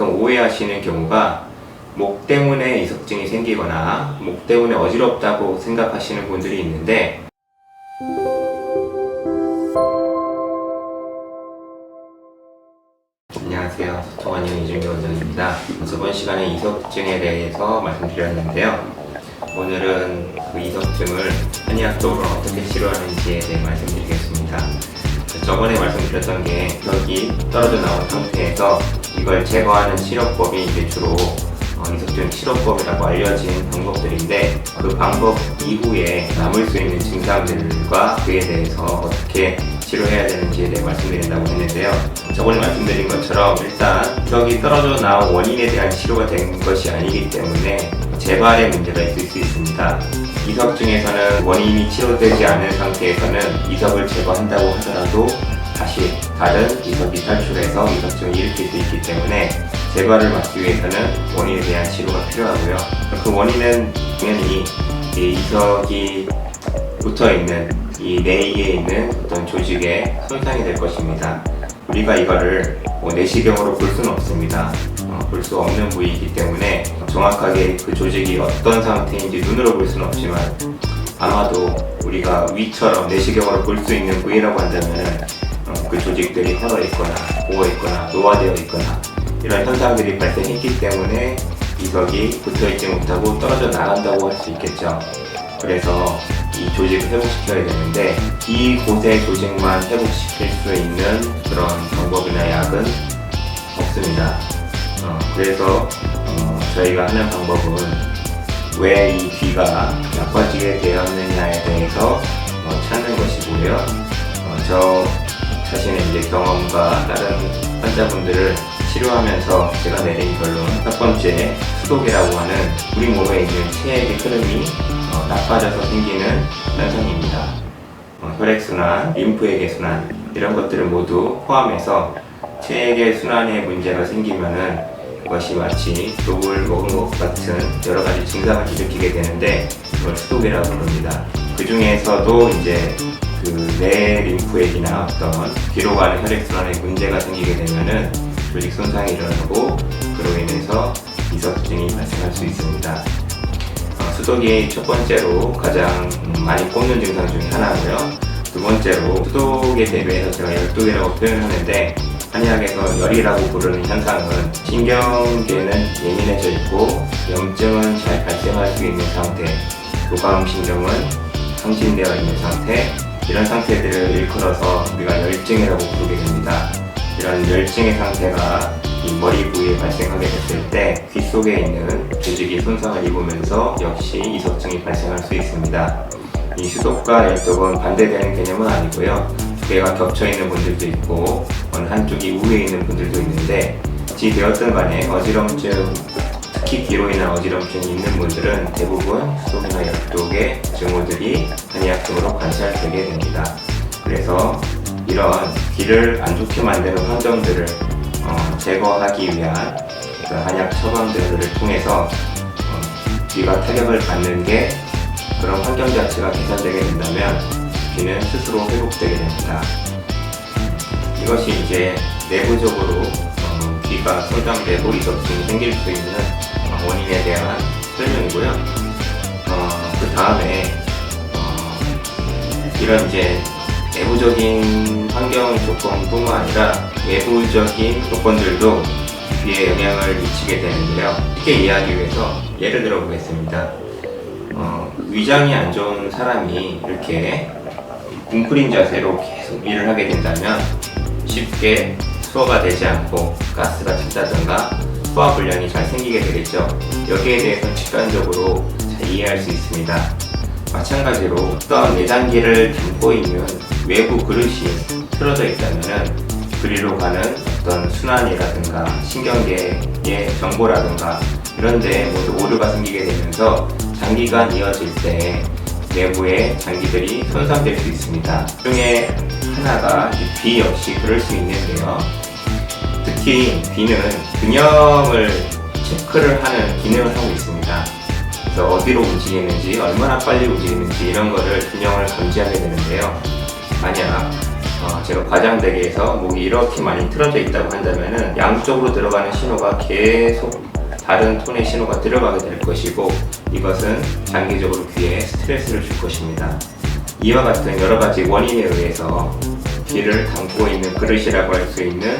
가끔 오해하시는 경우가 목 때문에 이석증이 생기거나 목 때문에 어지럽다고 생각하시는 분들이 있는데, 안녕하세요. 소통원인 이준규 원장입니다. 저번 시간에 이석증에 대해서 말씀드렸는데요. 오늘은 그 이석증을 한의학적으로 어떻게 치료하는지에 대해 말씀드리겠습니다. 저번에 말씀드렸던 게 이석이 떨어져 나온 상태에서 이걸 제거하는 치료법이 이제 주로 이석증 치료법이라고 알려진 방법들인데, 그 방법 이후에 남을 수 있는 증상들과 그에 대해서 어떻게 치료해야 되는지에 대해 말씀드린다고 했는데요. 저번에 말씀드린 것처럼 일단 이석이 떨어져 나온 원인에 대한 치료가 된 것이 아니기 때문에 재발의 문제가 있을 수 있습니다. 이석증에서는 원인이 치료되지 않은 상태에서는 이석을 제거한다고 하더라도 다시 다른 이석이 탈출해서 이석증을 일으킬 수 있기 때문에 재발을 막기 위해서는 원인에 대한 치료가 필요하고요. 그 원인은 당연히 이 이석이 붙어있는 이 내이에 있는 어떤 조직에 손상이 될 것입니다. 우리가 이거를 내시경으로 볼 수는 없습니다. 볼 수 없는 부위이기 때문에 정확하게 그 조직이 어떤 상태인지 눈으로 볼 수는 없지만, 아마도 우리가 위처럼 내시경으로 볼 수 있는 부위라고 한다면 그 조직들이 헐어 있거나 부어 있거나 노화되어 있거나 이런 현상들이 발생했기 때문에 이석이 붙어있지 못하고 떨어져 나간다고 할 수 있겠죠. 그래서 이 조직을 회복시켜야 되는데, 이곳의 조직만 회복시킬 수 있는 그런 방법이나 약은 없습니다. 그래서 저희가 하는 방법은 왜 이 귀가 나빠지게 되었느냐에 대해서 찾는 것이고요. 저 자신의 이제 경험과 다른 환자분들을 치료하면서 제가 내린 결론, 첫 번째, 수독이라고 하는 우리 몸에 있는 체액의 흐름이 나빠져서 생기는 현상입니다. 혈액순환, 림프액의 순환, 이런 것들을 모두 포함해서 체액의 순환에 문제가 생기면은 그것이 마치 독을 먹은 것 같은 여러 가지 증상을 일으키게 되는데, 그걸 수독이라고 부릅니다. 그 중에서도 이제 그 뇌 림프액이나 어떤 뒤로 가는 혈액순환에 문제가 생기게 되면은 조직 손상이 일어나고, 그로 인해서 이석증이 발생할 수 있습니다. 수독이 첫 번째로 가장 많이 꼽는 증상 중에 하나고요. 두 번째로, 수독에 대비해서 제가 열독이라고 표현하는데, 한의학에서 열이라고 부르는 현상은 신경계는 예민해져 있고 염증은 잘 발생할 수 있는 상태, 교감신경은 상진되어 있는 상태, 이런 상태들을 일컬어서 우리가 열증이라고 부르게 됩니다. 이런 열증의 상태가 이 머리 부위에 발생하게 됐을 때 귀 속에 있는 조직이 손상을 입으면서 역시 이석증이 발생할 수 있습니다. 이 수독과 열독은 반대되는 개념은 아니고요. 두 개가 겹쳐있는 분들도 있고 어느 한쪽이 우위에 있는 분들도 있는데, 어찌 되었든 간에 어지럼증, 특히 귀로 인한 어지럼증이 있는 분들은 대부분 수독이나 열독의 증후들이 한의학적으로 관찰되게 됩니다. 그래서 이런 귀를 안 좋게 만드는 환경들을 제거하기 위한 한약 처방들을 통해서 귀가 타격을 받는 게, 그런 환경 자체가 개선되게 된다면 귀는 스스로 회복되게 됩니다. 이것이 이제 내부적으로 귀가 손상되고 이석증이 생길 수 있는 원인에 대한 설명이고요. 그 다음에 이런 이제 내부적인 환경 조건뿐만 아니라 외부적인 조건들도 귀에 영향을 미치게 되는데요. 쉽게 이해하기 위해서 예를 들어 보겠습니다. 위장이 안 좋은 사람이 이렇게 웅크린 자세로 계속 일을 하게 된다면 쉽게 소화가 되지 않고 가스가 찼다든가 소화불량이 잘 생기게 되겠죠. 여기에 대해서 직관적으로 잘 이해할 수 있습니다. 마찬가지로 어떤 내장기를 담고 있는 외부 그릇이 틀어져 있다면 그리로 가는 어떤 순환이라든가 신경계의 정보라든가 이런 데 모두 오류가 생기게 되면서 장기간 이어질 때 내부의 장기들이 손상될 수 있습니다. 그 중에 하나가 귀 역시 그럴 수 있는데요. 특히 귀는 균형을 체크를 하는 기능을 하고 있습니다. 그래서 어디로 움직이는지, 얼마나 빨리 움직이는지 이런 거를 균형을 감지하게 되는데요. 만약 제가 과장되게 해서 목이 이렇게 많이 틀어져 있다고 한다면은 양쪽으로 들어가는 신호가 계속 다른 톤의 신호가 들어가게 될 것이고, 이것은 장기적으로 귀에 스트레스를 줄 것입니다. 이와 같은 여러 가지 원인에 의해서 귀를 담고 있는 그릇이라고 할 수 있는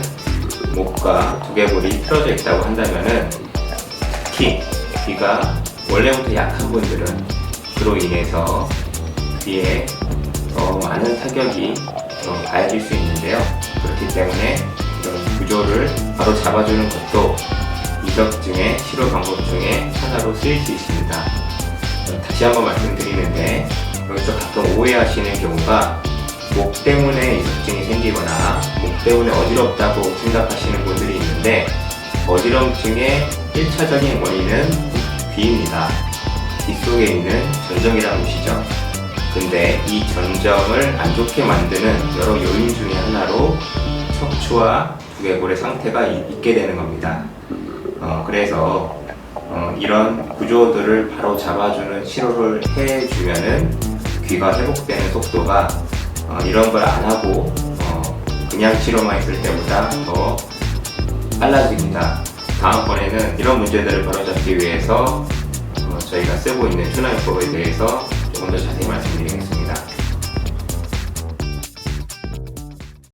목과 두개골이 틀어져 있다고 한다면은, 특히 귀가 원래부터 약한 분들은 그로 인해서 귀에 더 많은 타격이 가해질 수 있는데요. 그렇기 때문에 이런 구조를 바로 잡아주는 것도 이석증의 치료 방법 중에 하나로 쓰일 수 있습니다. 다시 한번 말씀드리는데, 여기서 가끔 오해하시는 경우가 목 때문에 이석증이 생기거나 목 때문에 어지럽다고 생각하시는 분들이 있는데, 어지럼증의 1차적인 원인은 귀입니다. 귀 속에 있는 전정이라는 것이죠. 근데 이 전정을 안 좋게 만드는 여러 요인 중에 하나로 척추와 두개골의 상태가 있게 되는 겁니다. 그래서 이런 구조들을 바로 잡아주는 치료를 해주면은 귀가 회복되는 속도가 이런 걸 안 하고 그냥 치료만 있을 때보다 더 빨라집니다. 다음번에는 이런 문제들을 바로잡기 위해서 저희가 쓰고 있는 춘화요법에 대해서 조금 더 자세히 말씀드리겠습니다.